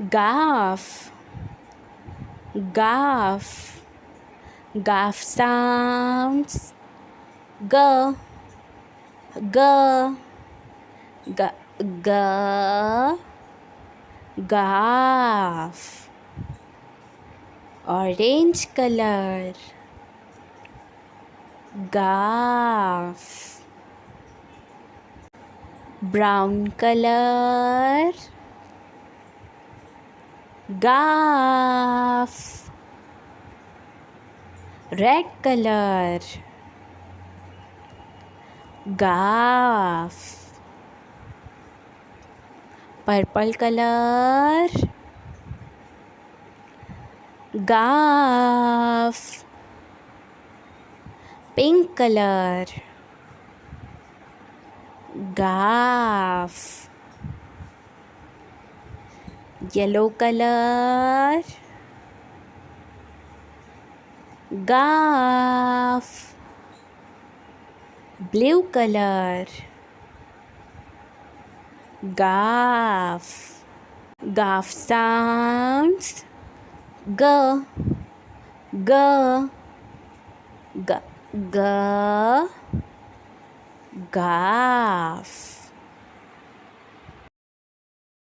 Gaff. Gaff. Gaff sounds g, g, g, g, gaff. Orange color, gaff. Brown color, gaff. Red color, gaff. Purple color, gaff. Pink color, gaff. Yellow color, gaff. Blue color, gaff. Gaff sounds g, g, g, g, gaff.